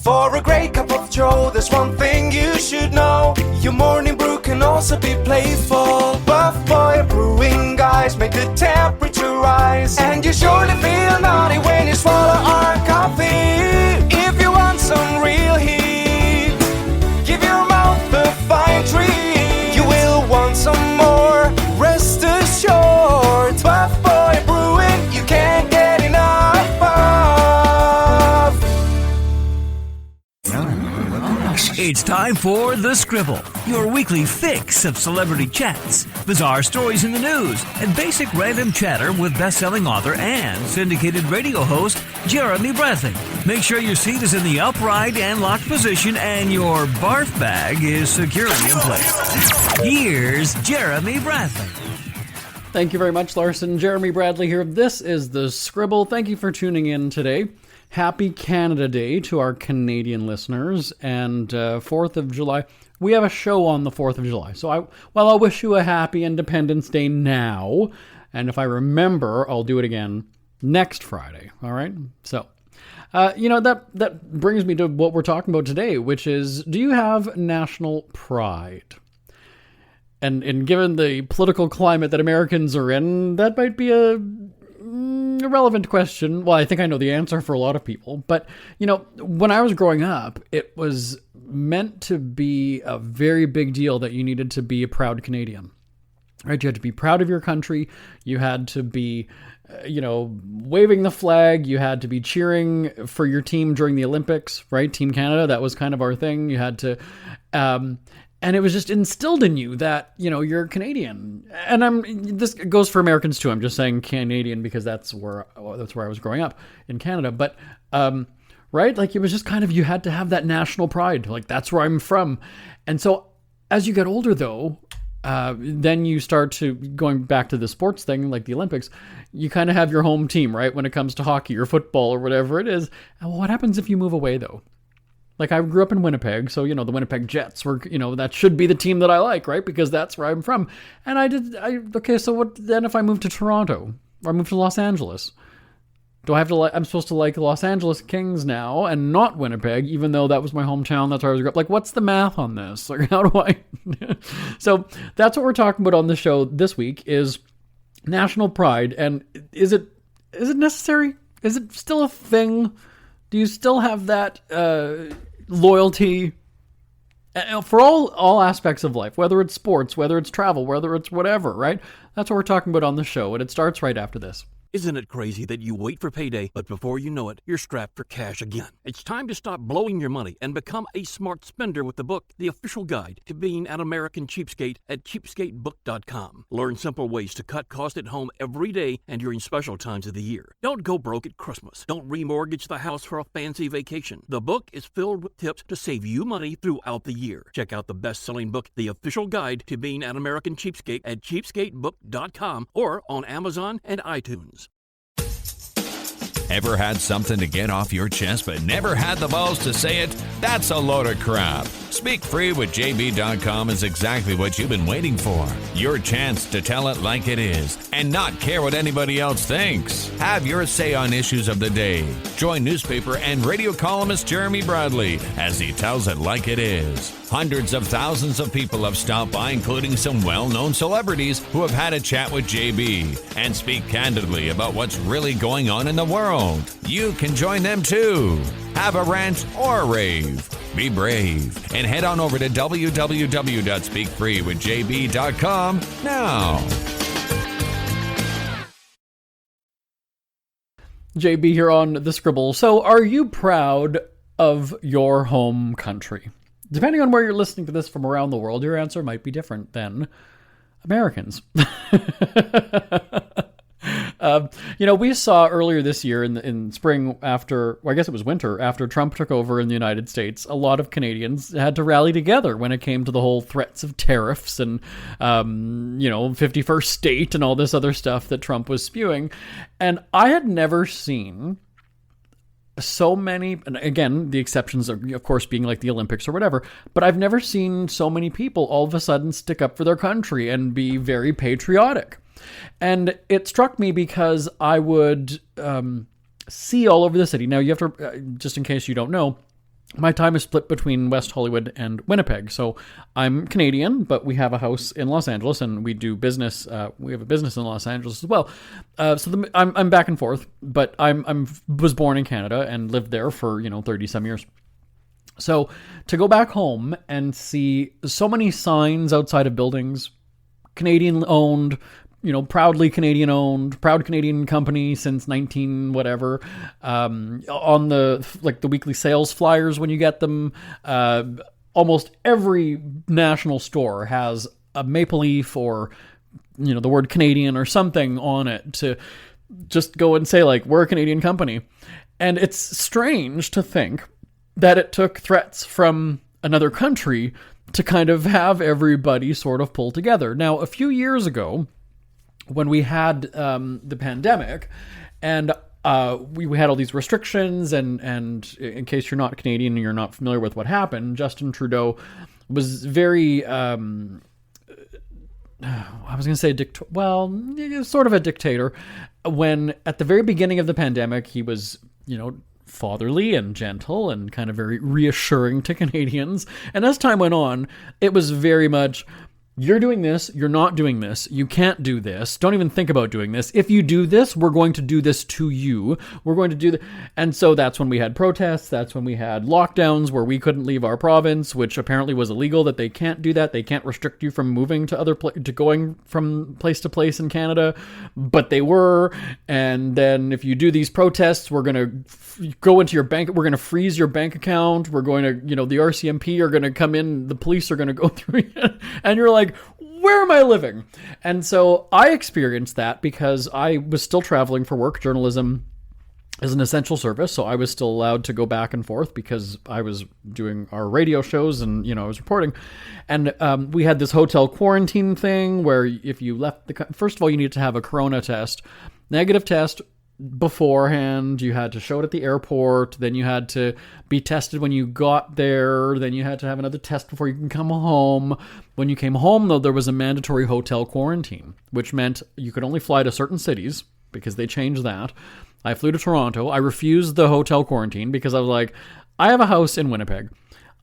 For a great cup of joe, there's one thing you should know. Your morning brew can also be playful. Buff Boy Brewing guys make the temperature rise. And you surely feel naughty when you swallow our coffee. If you want some real heat, give your mouth a fine treat. You will want some more, rest assured. Buff Boy Brewing, you can't get enough of. It's time for The Scribble, your weekly fix of celebrity chats, bizarre stories in the news, and basic random chatter with best-selling author and syndicated radio host Jeremy Bradley. Make sure your seat is in the upright and locked position and your barf bag is securely in place. Here's Jeremy Bradley. Thank you very much, Larson. Jeremy Bradley here. This is The Scribble. Thank you for tuning in today. Happy Canada Day to our Canadian listeners, and 4th of July. We have a show on the 4th of July, so I'll wish you a happy Independence Day now, and if I remember, I'll do it again next Friday, all right? So, that brings me to what we're talking about today, which is, do you have national pride? And given the political climate that Americans are in, that might be a relevant question. Well, I think I know the answer for a lot of people. But, when I was growing up, it was meant to be a very big deal that you needed to be a proud Canadian. Right? You had to be proud of your country. You had to be, waving the flag. You had to be cheering for your team during the Olympics, right? Team Canada, that was kind of our thing. You had to... and it was just instilled in you that, you're Canadian. And this goes for Americans too. I'm just saying Canadian because that's where I was growing up in Canada. But, right? Like, it was just kind of, you had to have that national pride. Like, that's where I'm from. And so as you get older though, then you start to, going back to the sports thing, like the Olympics, you kind of have your home team, right? When it comes to hockey or football or whatever it is. And what happens if you move away though? Like, I grew up in Winnipeg, so, the Winnipeg Jets were, that should be the team that I like, right? Because that's where I'm from. And okay, so what then if I move to Toronto or I move to Los Angeles? Do I have to I'm supposed to like Los Angeles Kings now and not Winnipeg, even though that was my hometown, that's where I was grew up. Like, what's the math on this? Like, how do I? So that's what we're talking about on the show this week is national pride. And is it necessary? Is it still a thing? Do you still have that loyalty for all aspects of life, whether it's sports, whether it's travel, whether it's whatever, right? That's what we're talking about on the show, and it starts right after this. Isn't it crazy that you wait for payday, but before you know it, you're strapped for cash again? It's time to stop blowing your money and become a smart spender with the book, The Official Guide to Being an American Cheapskate at cheapskatebook.com. Learn simple ways to cut costs at home every day and during special times of the year. Don't go broke at Christmas. Don't remortgage the house for a fancy vacation. The book is filled with tips to save you money throughout the year. Check out the best-selling book, The Official Guide to Being an American Cheapskate at cheapskatebook.com or on Amazon and iTunes. Ever had something to get off your chest but never had the balls to say it? That's a load of crap. Speak Free with JB.com is exactly what you've been waiting for. Your chance to tell it like it is and not care what anybody else thinks. Have your say on issues of the day. Join newspaper and radio columnist Jeremy Bradley as he tells it like it is. Hundreds of thousands of people have stopped by, including some well-known celebrities who have had a chat with JB and speak candidly about what's really going on in the world. You can join them too. Have a rant or a rave. Be brave and head on over to www.speakfreewithjb.com now. JB here on The Scribble. So, are you proud of your home country? Depending on where you're listening to this from around the world, your answer might be different than Americans. We saw earlier this year in spring after, well, I guess it was winter, after Trump took over in the United States, a lot of Canadians had to rally together when it came to the whole threats of tariffs and, 51st state and all this other stuff that Trump was spewing. And I had never seen so many, and again, the exceptions are, of course, being like the Olympics or whatever, but I've never seen so many people all of a sudden stick up for their country and be very patriotic. And it struck me because I would see all over the city. Now, you have to, just in case you don't know, my time is split between West Hollywood and Winnipeg. So I'm Canadian, but we have a house in Los Angeles, and we do business. We have a business in Los Angeles as well. I'm back and forth, but I'm was born in Canada and lived there for 30 some years. So to go back home and see so many signs outside of buildings, Canadian owned, proudly Canadian owned, proud Canadian company since 19 whatever, on the weekly sales flyers when you get them, almost every national store has a maple leaf or, the word Canadian or something on it to just go and say, like, we're a Canadian company. And it's strange to think that it took threats from another country to kind of have everybody sort of pull together. Now, a few years ago, when we had the pandemic, and we had all these restrictions, and in case you're not Canadian and you're not familiar with what happened, Justin Trudeau was very, I was going to say sort of a dictator, when at the very beginning of the pandemic, he was, fatherly and gentle and kind of very reassuring to Canadians. And as time went on, it was very much, you're doing this, you're not doing this, you can't do this, don't even think about doing this. If you do this, we're going to do this to you. We're going to do that. And so that's when we had protests, that's when we had lockdowns where we couldn't leave our province, which apparently was illegal, that they can't do that. They can't restrict you from moving to to going from place to place in Canada, but they were. And then if you do these protests, we're going to go into your bank, we're going to freeze your bank account, we're going to, the RCMP are going to come in, the police are going to go through it, and you're like, where am I living? And so I experienced that because I was still traveling for work. Journalism is an essential service, so I was still allowed to go back and forth because I was doing our radio shows and, I was reporting. And we had this hotel quarantine thing where if you left first of all, you needed to have a corona test, negative test beforehand. You had to show it at the airport. Then you had to be tested when you got there. Then you had to have another test before you can come home. When you came home, though, there was a mandatory hotel quarantine, which meant you could only fly to certain cities because they changed that. I flew to Toronto. I refused the hotel quarantine because I was like, I have a house in Winnipeg.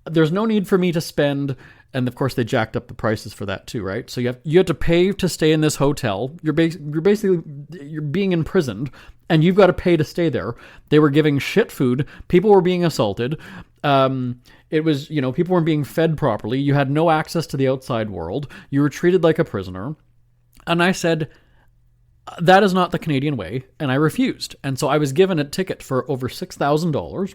There's no need for me to spend, and of course they jacked up the prices for that too, right? So you have to pay to stay in this hotel. You're being imprisoned, and you've got to pay to stay there. They were giving shit food. People were being assaulted. It was, people weren't being fed properly. You had no access to the outside world. You were treated like a prisoner. And I said, that is not the Canadian way, and I refused. And so I was given a ticket for over $6,000.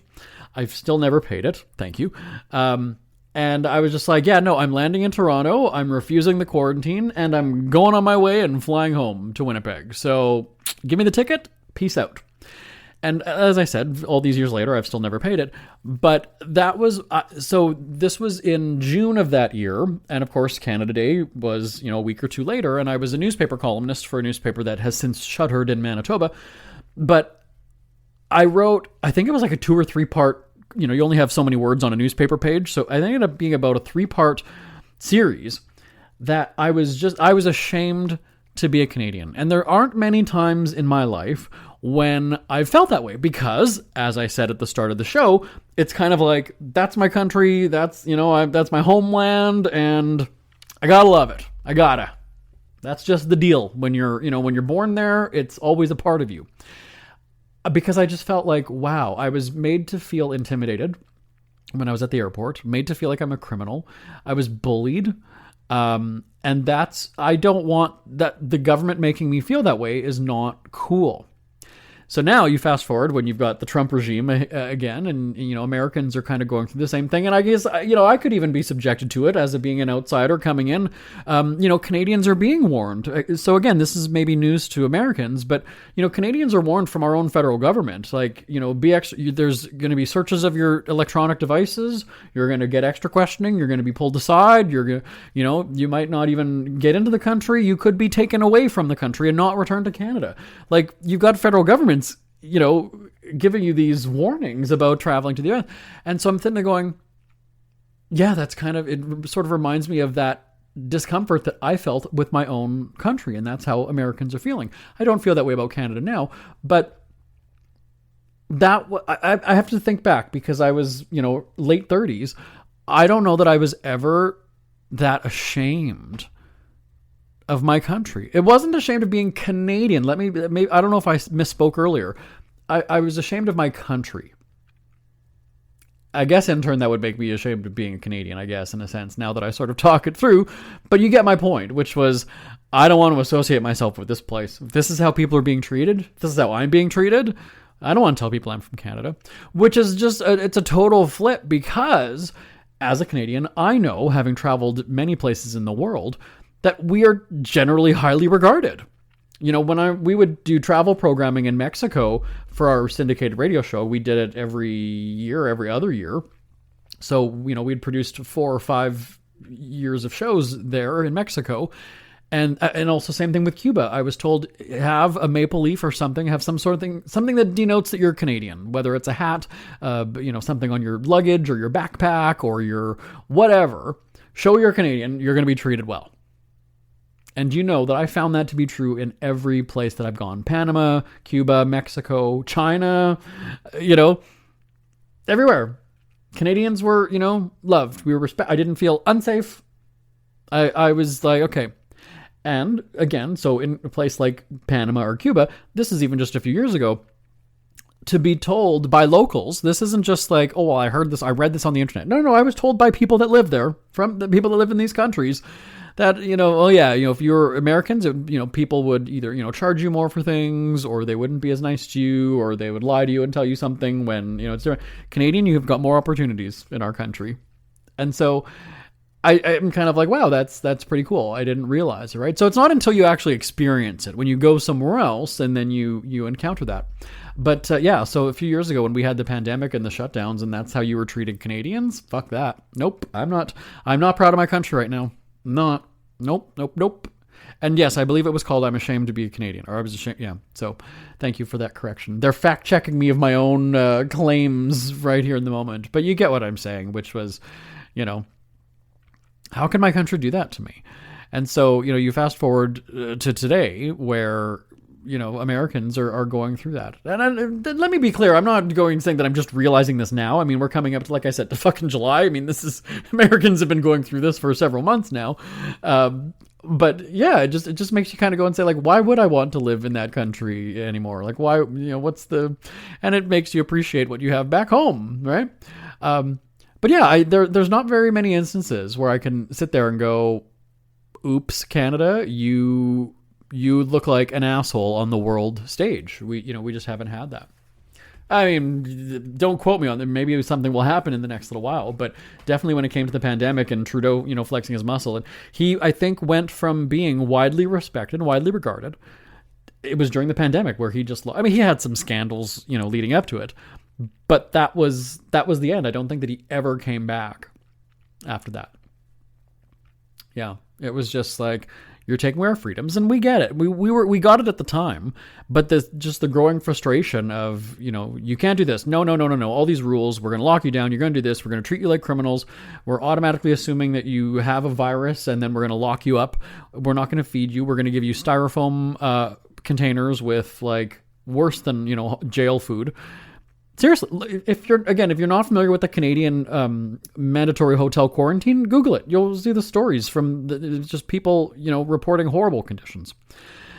I've still never paid it. Thank you. And I was just like, yeah, no, I'm landing in Toronto. I'm refusing the quarantine, and I'm going on my way and flying home to Winnipeg. So give me the ticket. Peace out. And as I said, all these years later, I've still never paid it. But that was, so this was in June of that year. And of course, Canada Day was, a week or two later. And I was a newspaper columnist for a newspaper that has since shuttered in Manitoba. But I wrote, I think it was like a 2 or 3 part, you only have so many words on a newspaper page. So I think it ended up being about a 3-part series that I was ashamed to be a Canadian. And there aren't many times in my life when I've felt that way because, as I said at the start of the show, it's kind of like, that's my country, that's my homeland, and I gotta love it. I gotta. That's just the deal. When you're born there, it's always a part of you. Because I just felt like, wow, I was made to feel intimidated when I was at the airport, made to feel like I'm a criminal. I was bullied. And I don't want that. The government making me feel that way is not cool. So now you fast forward when you've got the Trump regime again, and Americans are kind of going through the same thing. And I guess I could even be subjected to it as being an outsider coming in. Canadians are being warned. So again, this is maybe news to Americans, but Canadians are warned from our own federal government. Like there's going to be searches of your electronic devices. You're going to get extra questioning. You're going to be pulled aside. You're going you might not even get into the country. You could be taken away from the country and not returned to Canada. Like you've got federal governments giving you these warnings about traveling to the U.S. And so I'm sitting there going, yeah, it sort of reminds me of that discomfort that I felt with my own country. And that's how Americans are feeling. I don't feel that way about Canada now, but I have to think back because I was, late 30s. I don't know that I was ever that ashamed of my country. It wasn't ashamed of being Canadian. I don't know if I misspoke earlier. I was ashamed of my country. I guess in turn that would make me ashamed of being a Canadian, I guess, in a sense, now that I sort of talk it through. But you get my point, which was, I don't want to associate myself with this place. If this is how people are being treated, this is how I'm being treated, I don't want to tell people I'm from Canada. Which is just, it's a total flip, because as a Canadian, I know, having traveled many places in the world, that we are generally highly regarded. When we would do travel programming in Mexico for our syndicated radio show, we did it every year, every other year. So, we'd produced 4 or 5 years of shows there in Mexico. And also same thing with Cuba. I was told, have a maple leaf or something, have some sort of thing, something that denotes that you're Canadian, whether it's a hat, something on your luggage or your backpack or your whatever. Show you're Canadian, you're going to be treated well. And you know that I found that to be true in every place that I've gone. Panama, Cuba, Mexico, China, everywhere. Canadians were, loved. We were I didn't feel unsafe. I was like, okay. And again, so in a place like Panama or Cuba, this is even just a few years ago, to be told by locals, this isn't just like, oh, well, I heard this, I read this on the internet. No, I was told by people that live there, from the people that live in these countries, that, if you're Americans, people would either, charge you more for things, or they wouldn't be as nice to you, or they would lie to you and tell you something when, it's different. Canadian, you have got more opportunities in our country. And so I'm kind of like, wow, that's pretty cool. I didn't realize it, right? So it's not until you actually experience it, when you go somewhere else and then you encounter that. But so a few years ago when we had the pandemic and the shutdowns, and that's how you were treated Canadians, fuck that. Nope, I'm not proud of my country right now. Not. Nope. And yes, I believe it was called I'm Ashamed to be a Canadian, or I was ashamed. Yeah. So thank you for that correction. They're fact checking me of my own claims right here in the moment. But you get what I'm saying, which was, how can my country do that to me? And so, you fast forward to today where, Americans are going through that. And let me be clear, I'm not saying that I'm just realizing this now. I mean, we're coming up to, like I said, to fucking July. I mean, Americans have been going through this for several months now. But yeah, it just makes you kind of go and say, like, why would I want to live in that country anymore? Like, why, and it makes you appreciate what you have back home, right? But yeah, there's not very many instances where I can sit there and go, oops, Canada, you look like an asshole on the world stage. We just haven't had that. I mean, don't quote me on that. Maybe something will happen in the next little while, but definitely when it came to the pandemic and Trudeau, flexing his muscle, and he, I think, went from being widely respected, widely regarded. It was during the pandemic where he he had some scandals, leading up to it, but that was the end. I don't think that he ever came back after that. Yeah, it was just like, you're taking away our freedoms, and we get it. We got it at the time, but the growing frustration of, you can't do this. No. All these rules, we're going to lock you down. You're going to do this. We're going to treat you like criminals. We're automatically assuming that you have a virus, and then we're going to lock you up. We're not going to feed you. We're going to give you styrofoam containers with like worse than, jail food. Seriously, if you're not familiar with the Canadian mandatory hotel quarantine, Google it. You'll see the stories from just people, reporting horrible conditions.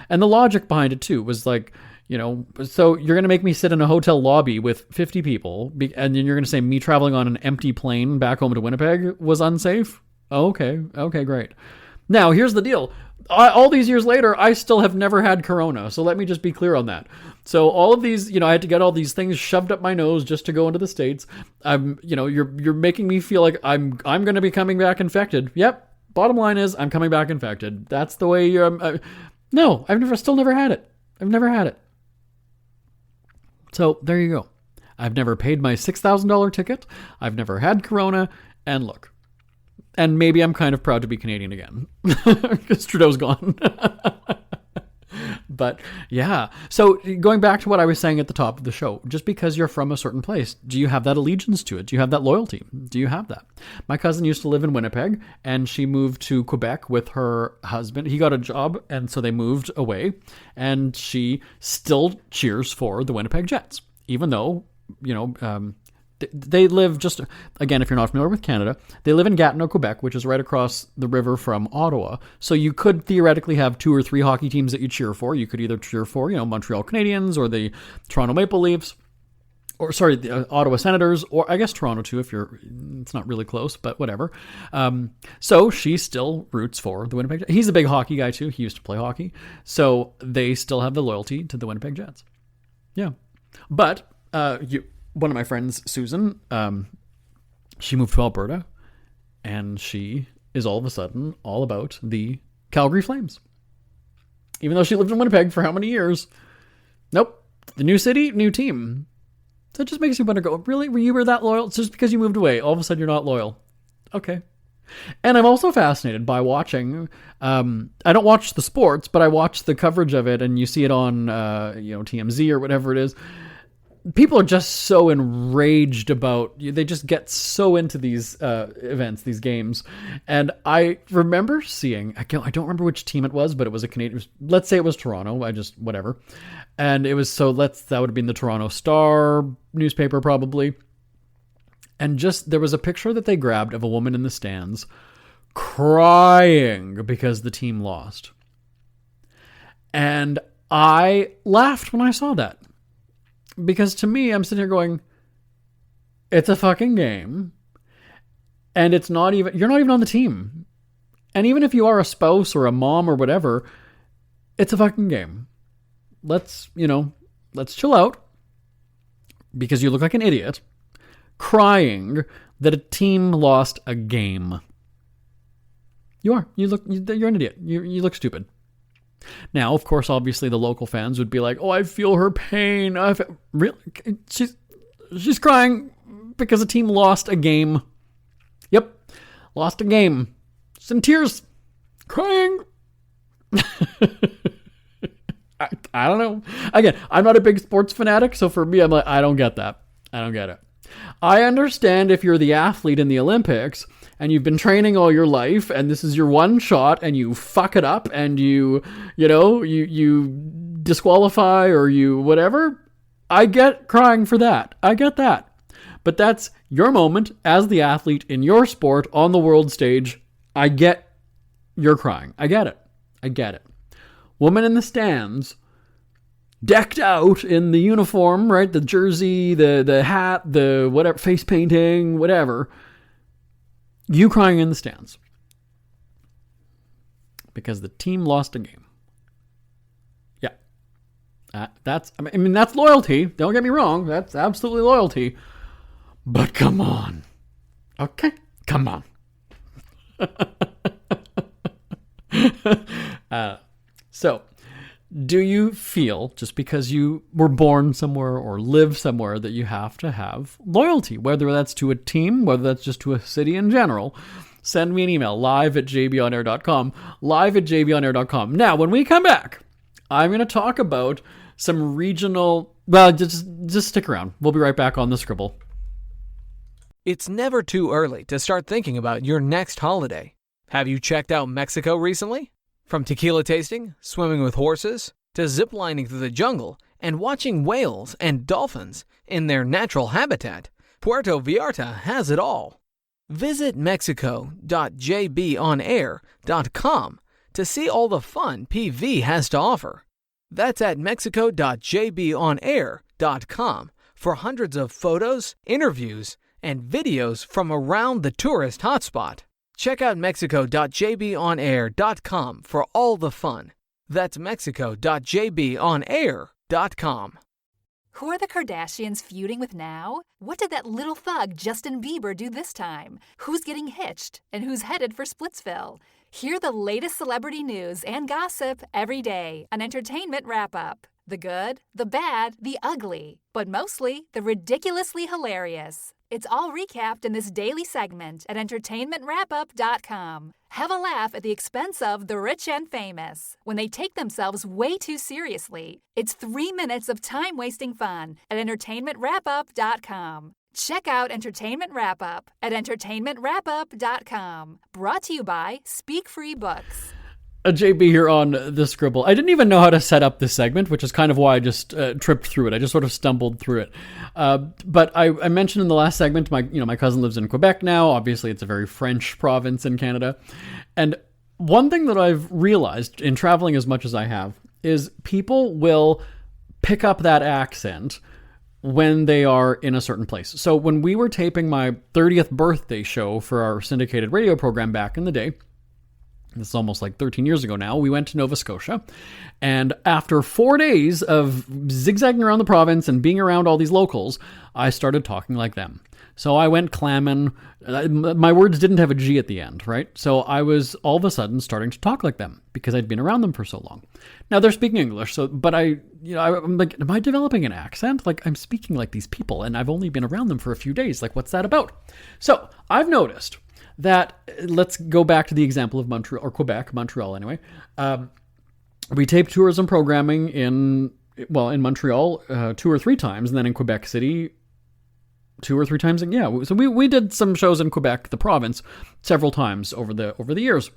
And the logic behind it too was like, so you're going to make me sit in a hotel lobby with 50 people, and then you're going to say me traveling on an empty plane back home to Winnipeg was unsafe? Oh, okay, great. Now, here's the deal. All these years later, I still have never had corona. So let me just be clear on that. So all of these, I had to get all these things shoved up my nose just to go into the States. You're making me feel like I'm going to be coming back infected. Yep. Bottom line is I'm coming back infected. That's the way no, I've still never had it. I've never had it. So there you go. I've never paid my $6,000 ticket. I've never had corona. And look. And maybe I'm kind of proud to be Canadian again because Trudeau's gone. But yeah, so going back to what I was saying at the top of the show, just because you're from a certain place, do you have that allegiance to it? Do you have that loyalty? Do you have that? My cousin used to live in Winnipeg, and she moved to Quebec with her husband. He got a job, and so they moved away, and she still cheers for the Winnipeg Jets. even though, they live just, again, if you're not familiar with Canada, they live in Gatineau, Quebec, which is right across the river from Ottawa. So you could theoretically have 2 or 3 hockey teams that you cheer for. You could either cheer for, Montreal Canadiens or the Toronto Maple Leafs, or the Ottawa Senators, or I guess Toronto too, it's not really close, but whatever. So she still roots for the Winnipeg Jets. He's a big hockey guy too. He used to play hockey. So they still have the loyalty to the Winnipeg Jets. Yeah. But, one of my friends, Susan, she moved to Alberta, and she is all of a sudden all about the Calgary Flames. Even though she lived in Winnipeg for how many years? Nope. The new city, new team. So it just makes you want to go, really? You were that loyal? It's just because you moved away, all of a sudden you're not loyal. Okay. And I'm also fascinated by watching, I don't watch the sports, but I watch the coverage of it, and you see it on, TMZ or whatever it is. People are just so enraged they just get so into these events, these games. And I remember seeing, I don't remember which team it was, but it was a Canadian, let's say it was Toronto, whatever. And it was, that would have been the Toronto Star newspaper probably. And there was a picture that they grabbed of a woman in the stands crying because the team lost. And I laughed when I saw that. Because to me, I'm sitting here going, it's a fucking game. And you're not even on the team. And even if you are a spouse or a mom or whatever, it's a fucking game. Let's chill out. Because you look like an idiot crying that a team lost a game. You are. You're an idiot. You look stupid. Now, of course, obviously the local fans would be like, "Oh, I feel her pain." Really? She's crying because a team lost a game. Yep, lost a game. She's in tears, crying. I don't know. Again, I'm not a big sports fanatic, so for me, I'm like, I don't get that. I don't get it. I understand if you're the athlete in the Olympics and you've been training all your life and this is your one shot and you fuck it up and you disqualify or you whatever. I get crying for that. I get that. But that's your moment as the athlete in your sport on the world stage. I get you're crying. I get it. Woman in the stands, decked out in the uniform, right? The jersey, the hat, the whatever, face painting, whatever. You crying in the stands. Because the team lost a game. Yeah. That's loyalty. Don't get me wrong. That's absolutely loyalty. But come on. Okay? Come on. So, do you feel, just because you were born somewhere or live somewhere, that you have to have loyalty? Whether that's to a team, whether that's just to a city in general, send me an email, live@jbonair.com, live@jbonair.com. Now, when we come back, I'm going to talk about some regional, just stick around. We'll be right back on The Scribble. It's never too early to start thinking about your next holiday. Have you checked out Mexico recently? From tequila tasting, swimming with horses, to ziplining through the jungle and watching whales and dolphins in their natural habitat, Puerto Vallarta has it all. Visit mexico.jbonair.com to see all the fun PV has to offer. That's at mexico.jbonair.com for hundreds of photos, interviews, and videos from around the tourist hotspot. Check out mexico.jbonair.com for all the fun. That's mexico.jbonair.com. Who are the Kardashians feuding with now? What did that little thug Justin Bieber do this time? Who's getting hitched? And who's headed for Splitsville? Hear the latest celebrity news and gossip every day on Entertainment Wrap-Up. The good, the bad, the ugly, but mostly the ridiculously hilarious. It's all recapped in this daily segment at entertainmentwrapup.com. Have a laugh at the expense of the rich and famous when they take themselves way too seriously. It's 3 minutes of time-wasting fun at entertainmentwrapup.com. Check out Entertainment Wrap-Up at entertainmentwrapup.com. Brought to you by Speak Free Books. JB here on the Scribble. I didn't even know how to set up this segment, which is kind of why I just tripped through it. I just sort of stumbled through it. But I mentioned in the last segment, my cousin lives in Quebec now. Obviously, it's a very French province in Canada. And one thing that I've realized in traveling as much as I have is people will pick up that accent when they are in a certain place. So when we were taping my 30th birthday show for our syndicated radio program back in the day, this is almost like 13 years ago now, we went to Nova Scotia. And after 4 days of zigzagging around the province and being around all these locals, I started talking like them. So I went clamming. My words didn't have a G at the end, right? So I was all of a sudden starting to talk like them because I'd been around them for so long. Now they're speaking English, but I'm like, am I developing an accent? Like, I'm speaking like these people and I've only been around them for a few days. Like, what's that about? So I've noticed that, let's go back to the example of Montreal, or Quebec, Montreal anyway. We taped tourism programming in Montreal 2 or 3 times, and then in Quebec City 2 or 3 times. And yeah, so we did some shows in Quebec, the province, several times over the years.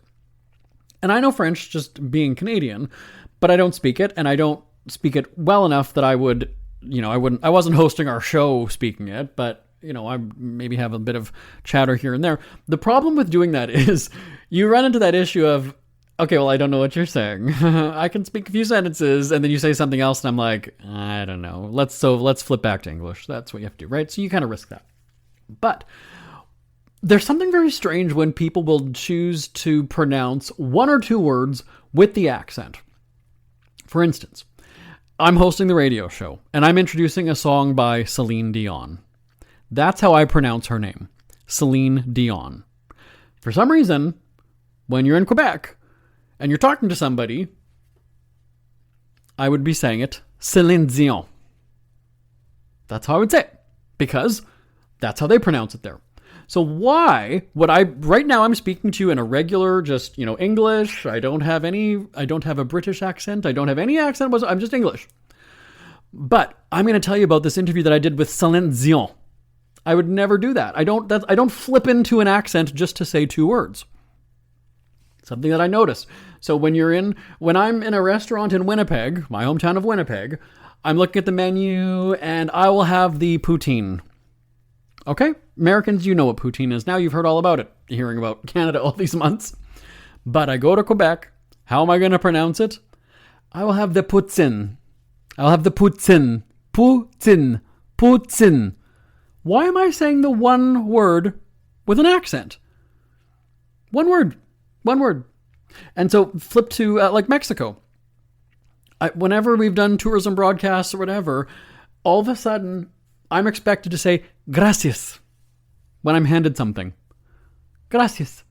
And I know French just being Canadian, but I don't speak it, and I don't speak it well enough that I wasn't hosting our show speaking it, but I maybe have a bit of chatter here and there. The problem with doing that is you run into that issue of, okay, well, I don't know what you're saying. I can speak a few sentences, and then you say something else, and I'm like, I don't know. Let's flip back to English. That's what you have to do, right? So you kind of risk that. But there's something very strange when people will choose to pronounce 1 or 2 words with the accent. For instance, I'm hosting the radio show, and I'm introducing a song by Celine Dion. That's how I pronounce her name, Celine Dion. For some reason, when you're in Quebec and you're talking to somebody, I would be saying it Celine Dion. That's how I would say it, because that's how they pronounce it there. So why would right now I'm speaking to you in a regular, just, English. I don't have a British accent. I don't have any accent. I'm just English. But I'm going to tell you about this interview that I did with Celine Dion. I would never do that. I don't flip into an accent just to say 2 words. Something that I notice. So when I'm in a restaurant in Winnipeg, my hometown of Winnipeg, I'm looking at the menu and I will have the poutine. Okay? Americans, you know what poutine is. Now you've heard all about it, hearing about Canada all these months. But I go to Quebec. How am I going to pronounce it? I will have the poutine. I'll have the poutine. Poutine. Poutine. Why am I saying the one word with an accent? One word. And so flip to like Mexico. Whenever we've done tourism broadcasts or whatever, all of a sudden I'm expected to say gracias when I'm handed something. Gracias.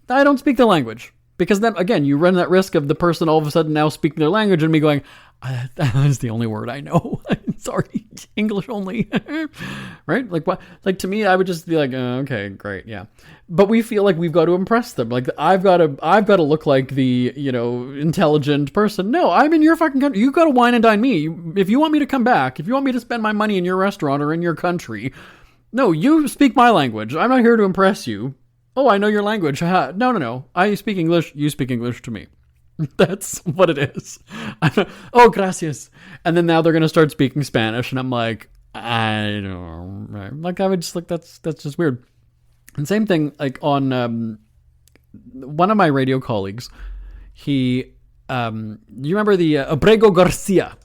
I don't speak the language. Because then, again, you run that risk of the person all of a sudden now speaking their language and me going, that is the only word I know. Sorry, English only. Right? Like, what? Like, to me, I would just be like, okay, great, yeah. But we feel like we've got to impress them. Like, I've got to look like the, intelligent person. No, I'm in your fucking country. You've got to wine and dine me. If you want me to come back, if you want me to spend my money in your restaurant or in your country, no, you speak my language. I'm not here to impress you. Oh, I know your language. No. I speak English. You speak English to me. That's what it is. Oh, gracias. And then now they're going to start speaking Spanish. And I'm like, I don't know. Right? Like, I would just like, that's just weird. And same thing, like on one of my radio colleagues, you remember the Abrego Garcia?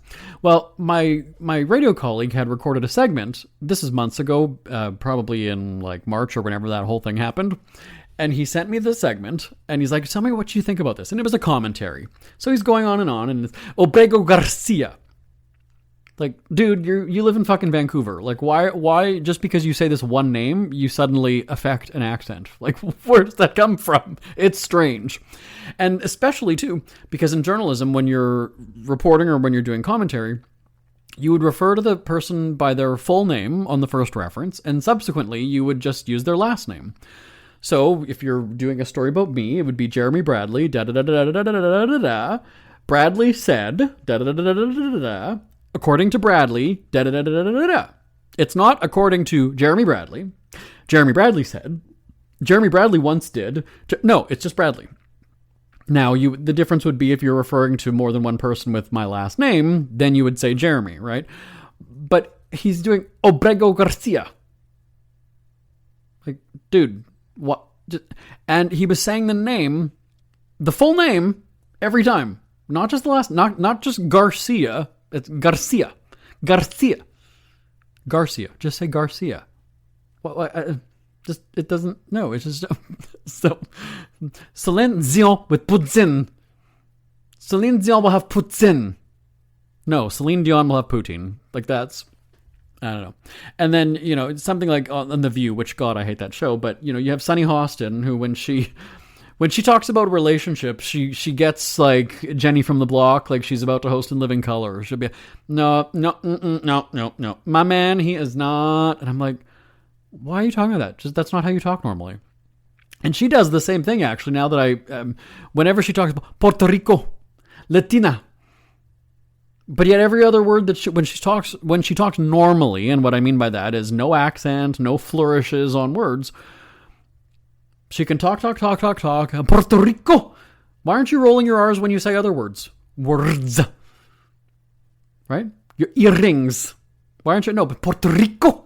Well, my radio colleague had recorded a segment. This is months ago, probably in like March or whenever that whole thing happened. And he sent me the segment, and he's like, tell me what you think about this. And it was a commentary. So he's going on, and it's Abrego Garcia. Like, dude, you live in fucking Vancouver. Like, why just because you say this one name, you suddenly affect an accent? Like, where does that come from? It's strange. And especially, too, because in journalism, when you're reporting or when you're doing commentary, you would refer to the person by their full name on the first reference, and subsequently, you would just use their last name. So, if you're doing a story about me, it would be Jeremy Bradley, da-da-da-da-da-da-da-da-da-da. Bradley said, da-da-da-da-da-da-da-da. According to Bradley, da-da-da-da-da-da-da. It's not according to Jeremy Bradley. Jeremy Bradley said, Jeremy Bradley once did. No, it's just Bradley. Now, the difference would be if you're referring to more than one person with my last name, then you would say Jeremy, right? But he's doing Obrego Garcia. Like, dude, what? And he was saying the full name, every time. Not just the last, not just Garcia. It's Garcia. Garcia. Just say Garcia. It doesn't, no, it's just, so, Celine Dion with Putin. Celine Dion will have Putin. No, Celine Dion will have Putin. Like, that's, I don't know. And then, it's something like on The View, which, God, I hate that show, but, you have Sunny Hostin, who when she talks about relationships, she gets like Jenny from the Block, like she's about to host in Living Color. She'll be, no. My man, he is not. And I'm like, why are you talking about that? That's not how you talk normally. And she does the same thing, actually, now that whenever she talks about Puerto Rico, Latina. But yet every other word that when she talks normally, and what I mean by that is no accent, no flourishes on words, she can talk. Puerto Rico. Why aren't you rolling your R's when you say other words? Words. Right? Your earrings. Why aren't you? No, but Puerto Rico.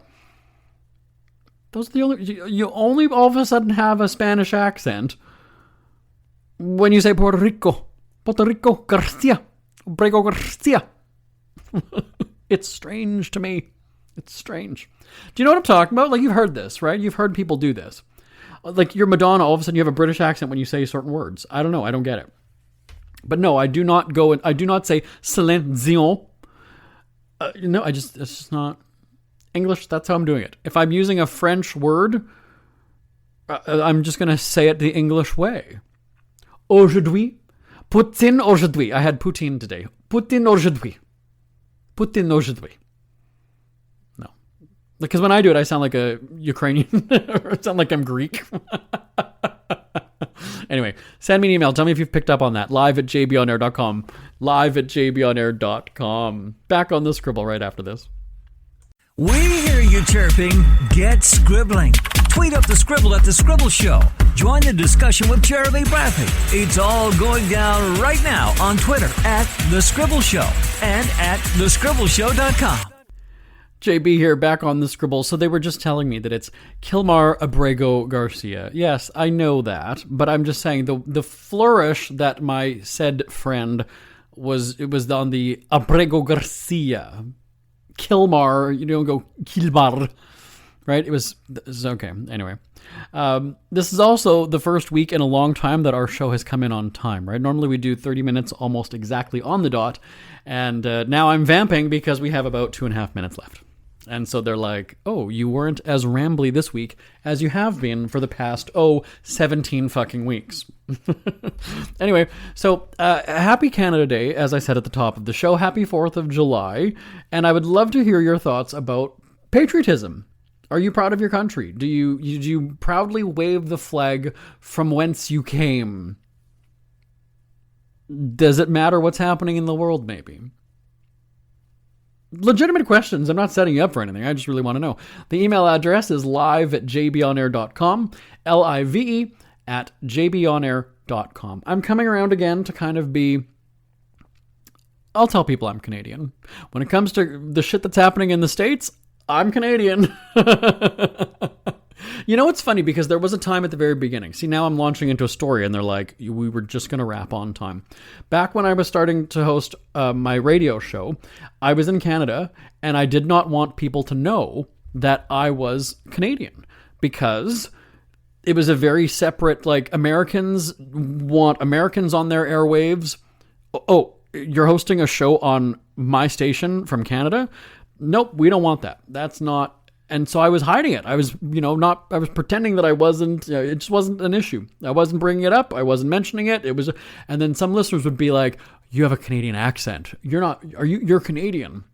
Those are the only... You only all of a sudden have a Spanish accent when you say Puerto Rico. Puerto Rico Garcia. Obrego Garcia. It's strange to me. It's strange. Do you know what I'm talking about? Like, you've heard this, right? You've heard people do this. Like, you're Madonna, all of a sudden you have a British accent when you say certain words. I don't know. I don't get it. But no, I do not say Celine Dion. It's just not English. That's how I'm doing it. If I'm using a French word, I'm just going to say it the English way. Aujourd'hui. Poutine aujourd'hui. I had poutine today. Poutine aujourd'hui. Poutine aujourd'hui. No. Because when I do it, I sound like a Ukrainian. Or I sound like I'm Greek. Anyway, send me an email. Tell me if you've picked up on that. live@jbonair.com. live@jbonair.com. Back on the Scribble right after this. We hear you chirping. Get scribbling. Tweet up the Scribble at The Scribble Show. Join the discussion with Jeremy Bradley. It's all going down right now on Twitter @The Scribble Show and @thescribbleshow.com. JB here, back on the Scribble. So they were just telling me that it's Kilmar Abrego Garcia. Yes, I know that, but I'm just saying the flourish that my said friend it was on the Abrego Garcia. Kilmar, you don't go Kilmar, right? It was okay. Anyway, this is also the first week in a long time that our show has come in on time, right? Normally we do 30 minutes almost exactly on the dot, and now I'm vamping because we have about 2.5 minutes left. And so they're like, oh, you weren't as rambly this week as you have been for the past, 17 fucking weeks. Anyway, so happy Canada Day, as I said at the top of the show. Happy 4th of July. And I would love to hear your thoughts about patriotism. Are you proud of your country? Do you proudly wave the flag from whence you came? Does it matter what's happening in the world, maybe? Legitimate questions. I'm not setting you up for anything. I just really want to know. The email address is live@jbonair.com. live@jbonair.com. I'm coming around again to kind of be... I'll tell people I'm Canadian. When it comes to the shit that's happening in the States, I'm Canadian. You know, it's funny because there was a time at the very beginning. See, now I'm launching into a story and they're like, we were just going to wrap on time. Back when I was starting to host my radio show, I was in Canada and I did not want people to know that I was Canadian because it was a very separate, like, Americans want Americans on their airwaves. Oh, you're hosting a show on my station from Canada? Nope, we don't want that. That's not... And so I was hiding it. I was, I was pretending that I wasn't, it just wasn't an issue. I wasn't bringing it up. I wasn't mentioning it. It was, and then some listeners would be like, you have a Canadian accent. You're Canadian.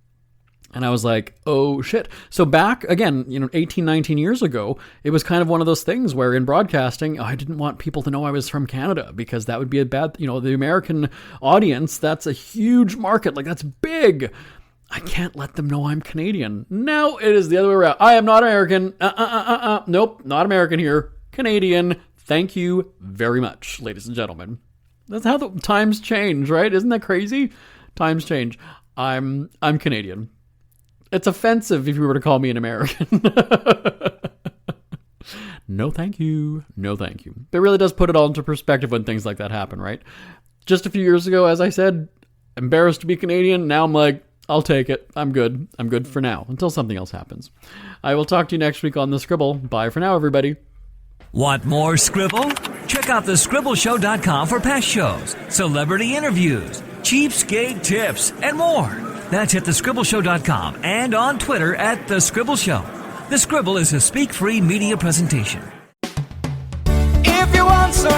And I was like, oh shit. So back again, 18, 19 years ago, it was kind of one of those things where in broadcasting, I didn't want people to know I was from Canada because that would be a bad, the American audience, that's a huge market. Like, that's big. I can't let them know I'm Canadian. Now it is the other way around. I am not American. Nope, not American here. Canadian. Thank you very much, ladies and gentlemen. That's how the times change, right? Isn't that crazy? Times change. I'm Canadian. It's offensive if you were to call me an American. No, thank you. No, thank you. It really does put it all into perspective when things like that happen, right? Just a few years ago, as I said, embarrassed to be Canadian. Now I'm like, I'll take it. I'm good. I'm good for now until something else happens. I will talk to you next week on The Scribble. Bye for now, everybody. Want more Scribble? Check out thescribbleshow.com for past shows, celebrity interviews, cheapskate tips, and more. That's at thescribbleshow.com and on Twitter at The Scribble Show. The Scribble is a speak-free media presentation. If you want some